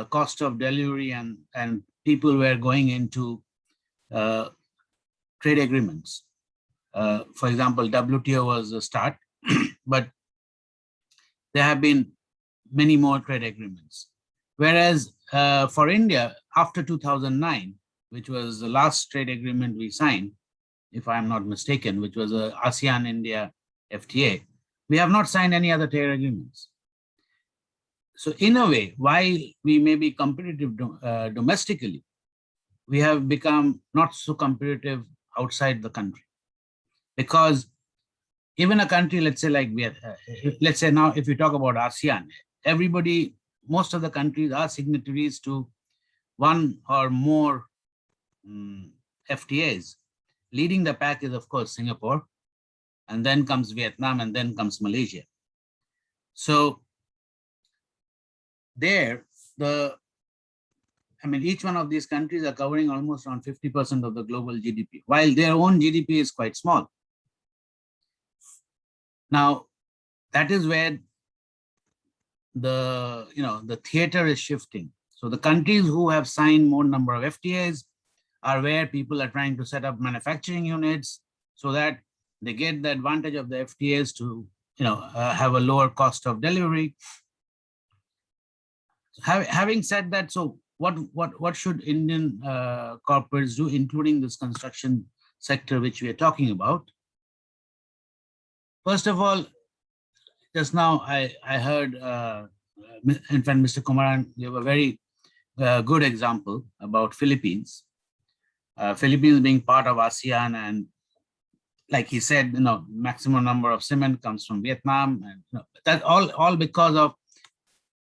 cost of delivery, and people were going into trade agreements. For example, WTO was the start, but there have been many more trade agreements. Whereas for India, after 2009, which was the last trade agreement we signed, if I'm not mistaken, which was a ASEAN-India FTA, we have not signed any other trade agreements. So in a way, while we may be competitive domestically, we have become not so competitive outside the country. Because even a country, let's say like let's say now, if you talk about ASEAN, everybody most of the countries are signatories to one or more FTAs. Leading the pack is, of course, Singapore, and then comes Vietnam, and then comes Malaysia. So there, each one of these countries are covering almost around 50% of the global GDP, while their own GDP is quite small. Now, that is where the theater is shifting. So the countries who have signed more number of FTAs are where people are trying to set up manufacturing units so that they get the advantage of the FTAs to have a lower cost of delivery. Having said that, so what should Indian corporates do, including this construction sector which we are talking about? First of all, just now I heard, in fact, Mr. Kumaran gave a very good example about Philippines. Philippines being part of ASEAN, and like he said, maximum number of cement comes from Vietnam, and that all because of.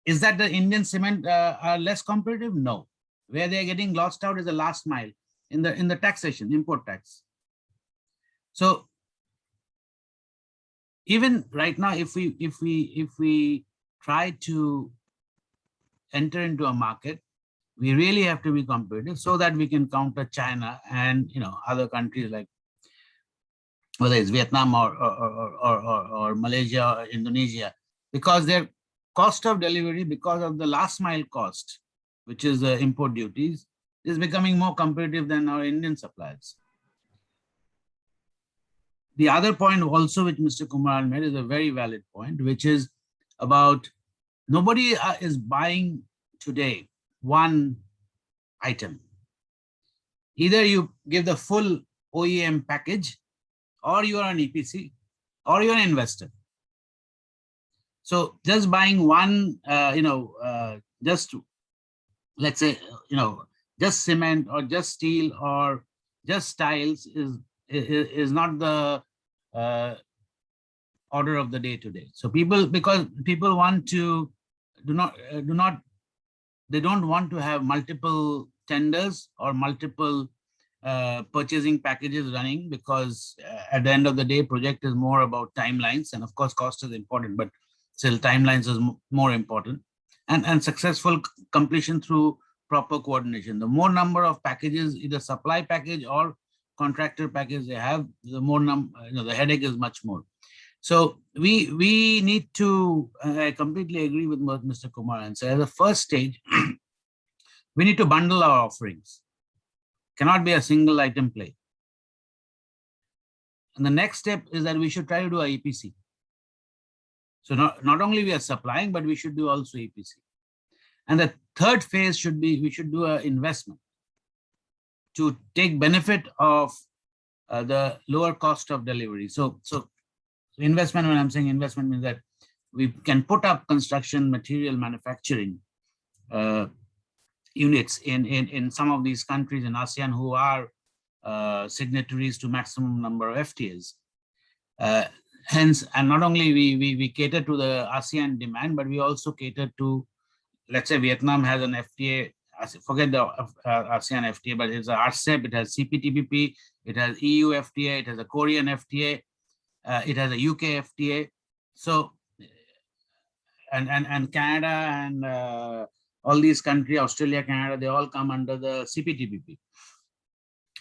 Is that the Indian cement are less competitive? No. Where they're getting lost out is the last mile in the taxation, import tax. So even right now, if we try to enter into a market, we really have to be competitive so that we can counter China and other countries, like whether it's Vietnam or Malaysia or Indonesia, because their cost of delivery, because of the last mile cost, which is the import duties, is becoming more competitive than our Indian suppliers. The other point also, which Mr. Kumar made, is a very valid point, which is about nobody is buying today one item. Either you give the full OEM package, or you are an EPC, or you're an investor. So just buying one, just let's say, just cement or just steel or just tiles is not the order of the day today. So because people want to they don't want to have multiple tenders or multiple purchasing packages running, because at the end of the day, project is more about timelines, and of course cost is important, but still timelines is more important, and successful completion through proper coordination. The more number of packages, either supply package or contractor package they have, the more the headache is much more. So we need to, I completely agree with what Mr. Kumar and said, as a first stage, we need to bundle our offerings. Cannot be a single item play. And the next step is that we should try to do a EPC. So not only we are supplying, but we should do also EPC. And the third phase should be, we should do an investment to take benefit of the lower cost of delivery. So investment, when I'm saying investment, means that we can put up construction material manufacturing units in some of these countries in ASEAN who are signatories to maximum number of FTAs. Hence, and not only we cater to the ASEAN demand, but we also cater to, let's say Vietnam has an FTA, forget the ASEAN FTA, but it's a RCEP, it has CPTPP, it has EU FTA, it has a Korean FTA, it has a UK FTA. So, and Canada and all these countries, Australia, Canada, they all come under the CPTPP.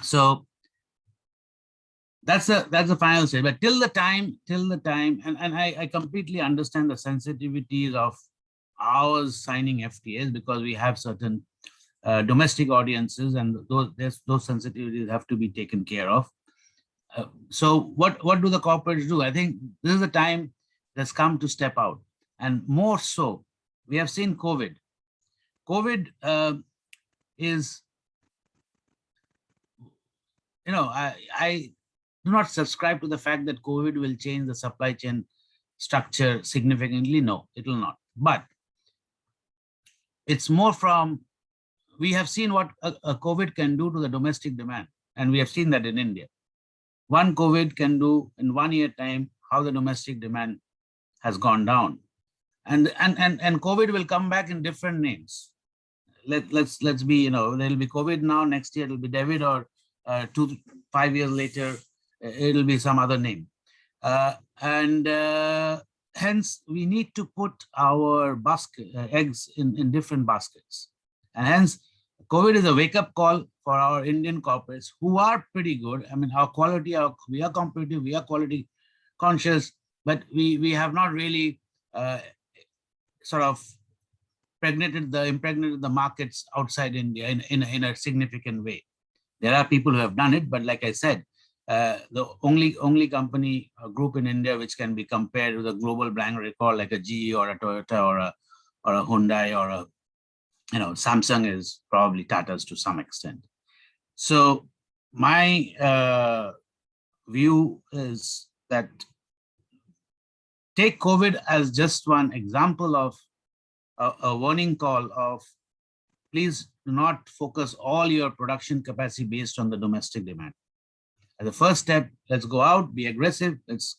So that's the final stage. But till the time, and I completely understand the sensitivities of ours signing FTAs, because we have certain domestic audiences, and those sensitivities have to be taken care of. So what do the corporates do? I think this is the time that's come to step out, and more so, we have seen COVID. COVID is, I do not subscribe to the fact that COVID will change the supply chain structure significantly. No, it will not. But it's more from, we have seen what a COVID can do to the domestic demand, and we have seen that in India. One COVID can do in 1 year time how the domestic demand has gone down. And COVID will come back in different names. Let's be, there'll be COVID now, next year it'll be David, or 5 years later, it'll be some other name. Hence, we need to put our eggs in different baskets. And hence, COVID is a wake-up call for our Indian corporates who are pretty good. I mean, our quality, we are competitive, we are quality conscious, but we have not really sort of impregnated the markets outside India in a significant way. There are people who have done it, but like I said, the only company group in India which can be compared with a global brand recall like a GE or a Toyota or a Hyundai or a Samsung is probably Tata's to some extent. So my view is that take COVID as just one example of a warning call of please do not focus all your production capacity based on the domestic demand. As a first step, let's go out, be aggressive, let's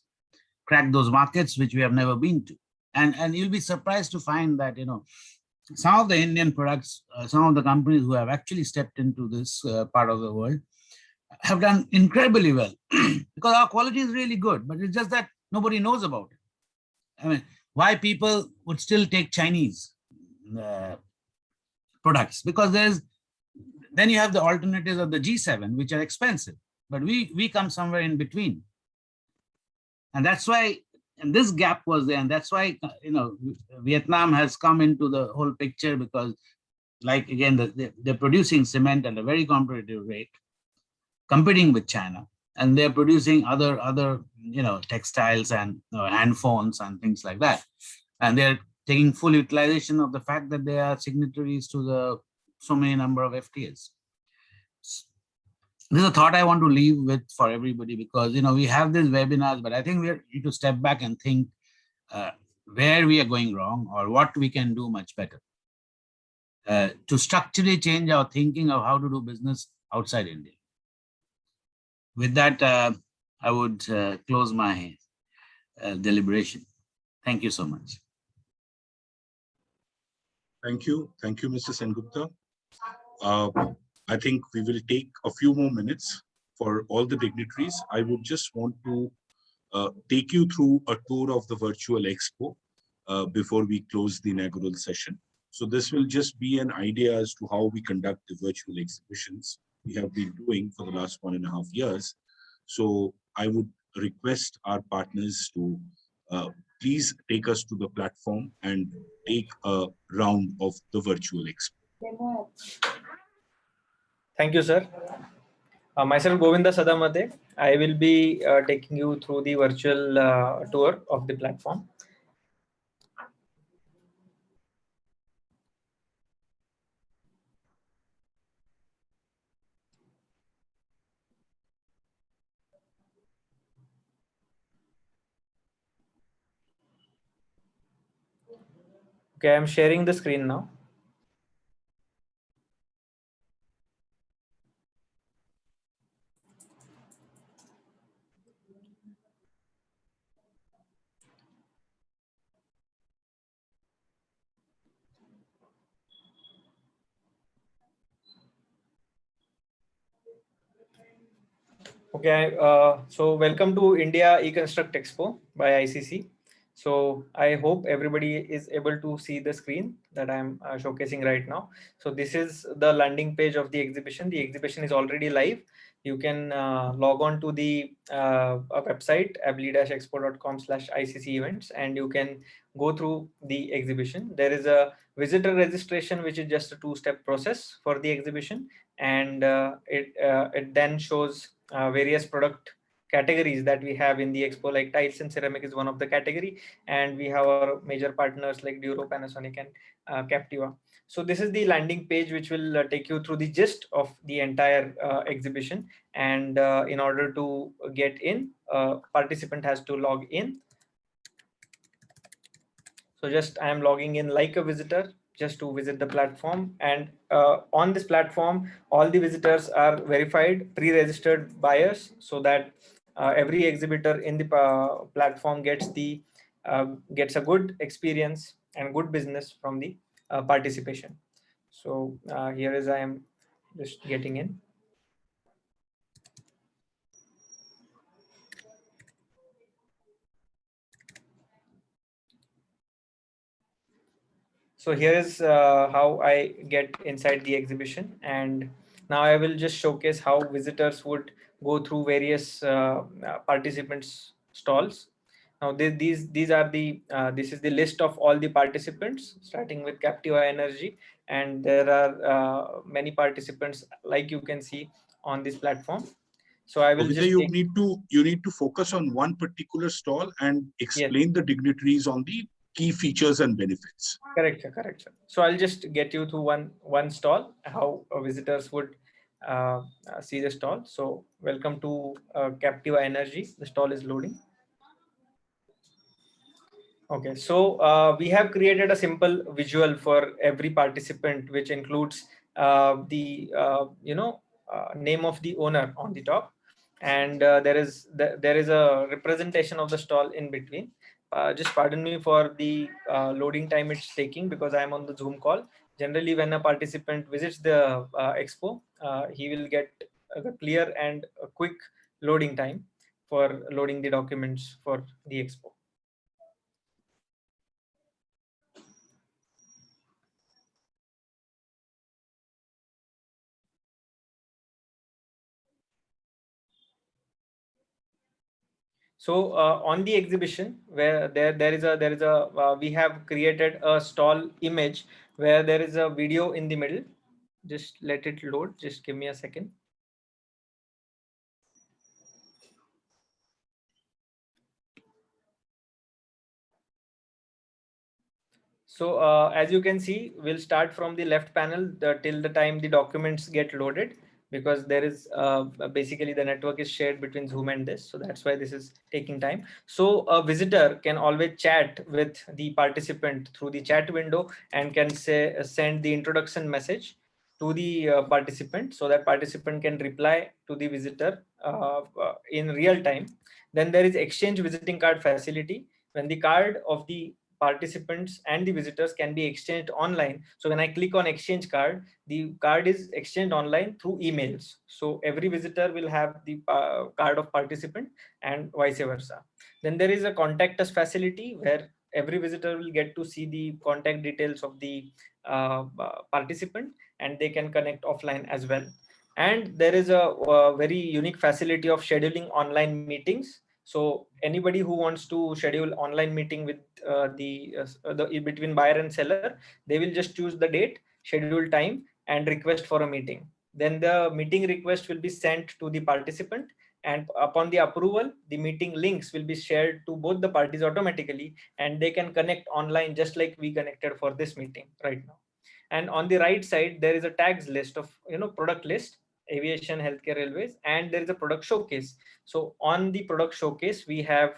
crack those markets which we have never been to. And you'll be surprised to find that, some of the Indian products, some of the companies who have actually stepped into this part of the world have done incredibly well because our quality is really good, but it's just that nobody knows about it. I mean, why people would still take Chinese products? Because then you have the alternatives of the G7, which are expensive, but we come somewhere in between. And that's why, and this gap was there, and that's why, Vietnam has come into the whole picture because, like, again, they're producing cement at a very competitive rate, competing with China, and they're producing other textiles and hand phones and things like that. And they're taking full utilization of the fact that they are signatories to so many number of FTAs. This is a thought I want to leave with for everybody because, we have these webinars, but I think we need to step back and think where we are going wrong or what we can do much better to structurally change our thinking of how to do business outside India. With that, I would close my deliberation. Thank you so much. Thank you, Mr. Sengupta. I think we will take a few more minutes for all the dignitaries. I would just want to take you through a tour of the virtual expo before we close the inaugural session. So this will just be an idea as to how we conduct the virtual exhibitions we have been doing for the last 1.5 years. So I would request our partners to please take us to the platform and take a round of the virtual expo. Thank you, sir. Myself, Govinda Sadamate. I will be taking you through the virtual tour of the platform. Okay, I'm sharing the screen now. Okay, so welcome to India eConstruct Expo by ICC. So I hope everybody is able to see the screen that I'm showcasing right now. So this is the landing page of the exhibition. The exhibition is already live. You can log on to the website abli-expo.com/ICC events, and you can go through the exhibition. There is a visitor registration, which is just a 2-step process for the exhibition, and it then shows various product categories that we have in the expo, like tiles and ceramic is one of the category, and we have our major partners like Duro, Panasonic, and Captiva. So this is the landing page which will take you through the gist of the entire exhibition, and in order to get in, participant has to log in. So just I am logging in like a visitor just to visit the platform, and on this platform all the visitors are verified pre-registered buyers, so that every exhibitor in the platform gets a good experience and good business from the participation. So here is I am just getting in. So here is how I get inside the exhibition, and now I will just showcase how visitors would go through various participants stalls. Now these are the this is the list of all the participants starting with Captiva Energy, and there are many participants like you can see on this platform. So I will Govinda, just you need to focus on one particular stall and explain the dignitaries on the key features and benefits. Correct, sir. Correct, sir. So I'll just get you to one stall, how visitors would see the stall. So welcome to Captiva Energy. The stall is loading. Okay, so we have created a simple visual for every participant, which includes the name of the owner on the top, and there is a representation of the stall in between. Just pardon me for the loading time it's taking because I am on the Zoom call. Generally, when a participant visits the expo, he will get a clear and a quick loading time for loading the documents for the expo. So on the exhibition, where there is a we have created a stall image where there is a video in the middle. Just let it load. Just give me a second. So as you can see, we'll start from the left panel till the time the documents get loaded, because there is basically the network is shared between Zoom and this. So that's why this is taking time. So a visitor can always chat with the participant through the chat window and can send the introduction message to the participant, so that participant can reply to the visitor in real time. Then there is exchange visiting card facility, when the card of the participants and the visitors can be exchanged online. So when I click on exchange card, the card is exchanged online through emails. So every visitor will have the card of participant and vice versa. Then there is a contact us facility where every visitor will get to see the contact details of the participant, and they can connect offline as well. And there is a very unique facility of scheduling online meetings. So anybody who wants to schedule online meeting with the between buyer and seller, they will just choose the date, schedule time, and request for a meeting. Then the meeting request will be sent to the participant, and upon the approval, the meeting links will be shared to both the parties automatically, and they can connect online just like we connected for this meeting right now. And on the right side, there is a tags list of product list, aviation, healthcare, railways, and there is a product showcase. So on the product showcase, we have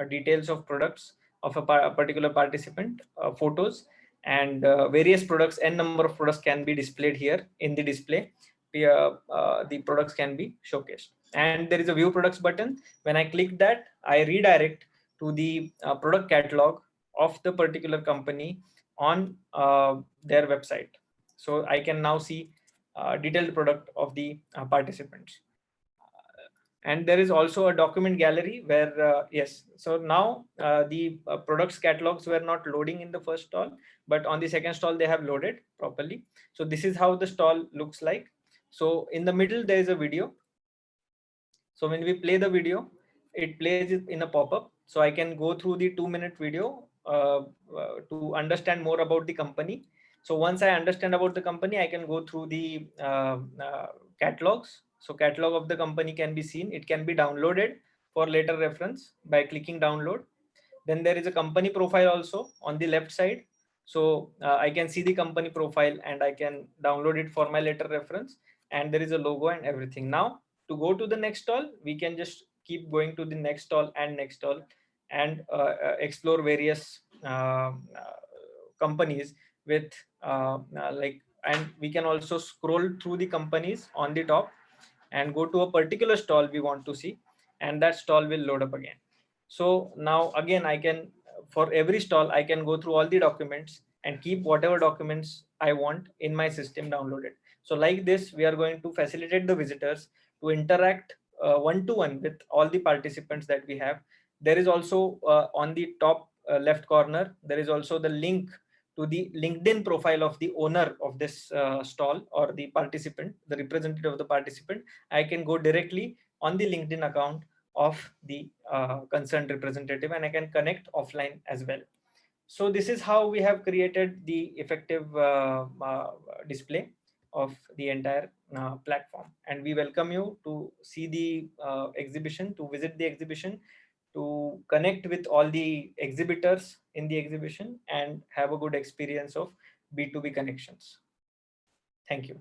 details of products of a particular participant, photos, and various products. N number of products can be displayed here in the display. The products can be showcased, and there is a view products button. When I click that, I redirect to the product catalog of the particular company on their website. So I can now see detailed product of the participants. And there is also a document gallery where yes, so now the products catalogs were not loading in the first stall, but on the second stall they have loaded properly. So this is how the stall looks like. So in the middle there is a video. So when we play the video, it plays it in a pop-up. So I can go through the 2-minute video to understand more about the company. So once I understand about the company, I can go through the catalogs. So catalog of the company can be seen. It can be downloaded for later reference by clicking download. Then there is a company profile also on the left side. So I can see the company profile and I can download it for my later reference. And there is a logo and everything. Now to go to the next stall, we can just keep going to the next stall and explore various companies with and we can also scroll through the companies on the top and go to a particular stall we want to see, and that stall will load up again. So now again I can for every stall, I can go through all the documents and keep whatever documents I want in my system downloaded. So like this, we are going to facilitate the visitors to interact one-to-one with all the participants that we have. There is also on the top left corner, there is also the link to the LinkedIn profile of the owner of this stall or the participant, the representative of the participant. I can go directly on the LinkedIn account of the concerned representative, and I can connect offline as well. So this is how we have created the effective display of the entire platform. And we welcome you to see the exhibition, to visit the exhibition, to connect with all the exhibitors in the exhibition and have a good experience of B2B connections. Thank you.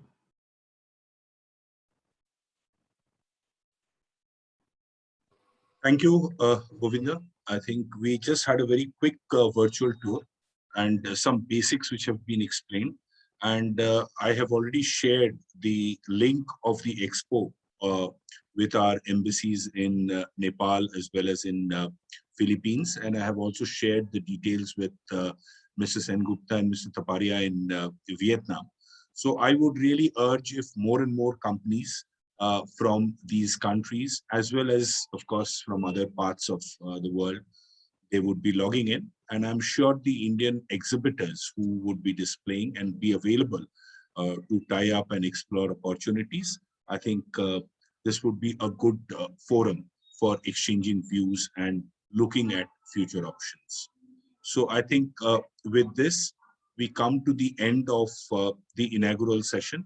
Thank you, Govinda. I think we just had a very quick virtual tour and some basics which have been explained. And I have already shared the link of the Expo with our embassies in Nepal as well as in Philippines. And I have also shared the details with Mr. Sengupta and Mr. Taparia in Vietnam. So I would really urge if more and more companies from these countries, as well as, of course, from other parts of the world, they would be logging in. And I'm sure the Indian exhibitors who would be displaying and be available to tie up and explore opportunities, I think this would be a good forum for exchanging views and looking at future options. So I think with this, we come to the end of the inaugural session.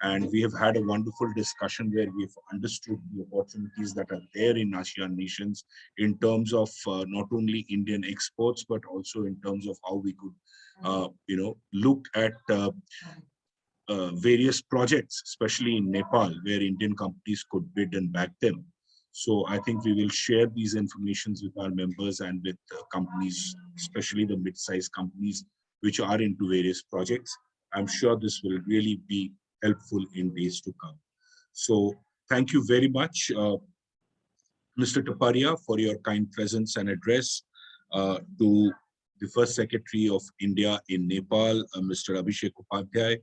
And we have had a wonderful discussion where we've understood the opportunities that are there in ASEAN nations in terms of not only Indian exports, but also in terms of how we could, look at various projects, especially in Nepal, where Indian companies could bid and back them. So I think we will share these informations with our members and with companies, especially the mid-sized companies which are into various projects. I'm sure this will really be helpful in days to come. So thank you very much, Mr. Taparia, for your kind presence and address to the First Secretary of India in Nepal, Mr. Abhishek Upadhyay.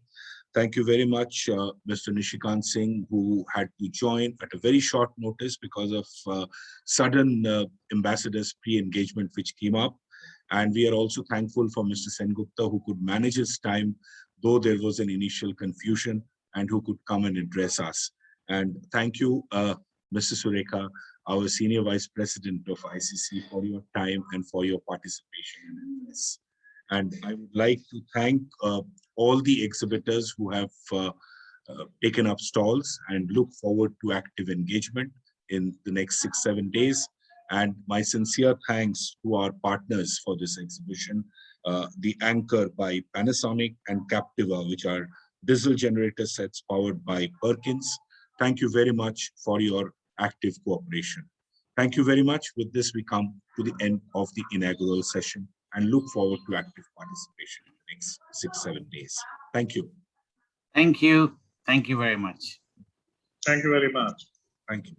Thank you very much, Mr. Nishikant Singh, who had to join at a very short notice because of sudden ambassador's pre-engagement which came up. And we are also thankful for Mr. Sengupta, who could manage his time, though there was an initial confusion, and who could come and address us. And thank you, Mr. Surekha, our Senior Vice President of ICC, for your time and for your participation in this. And I would like to thank all the exhibitors who have taken up stalls and look forward to active engagement in the next 6-7 days. And my sincere thanks to our partners for this exhibition, the Anchor by Panasonic and Captiva, which are diesel generator sets powered by Perkins. Thank you very much for your active cooperation. Thank you very much. With this, we come to the end of the inaugural session and look forward to active participation in the next 6-7 days. Thank you. Thank you. Thank you very much. Thank you very much. Thank you.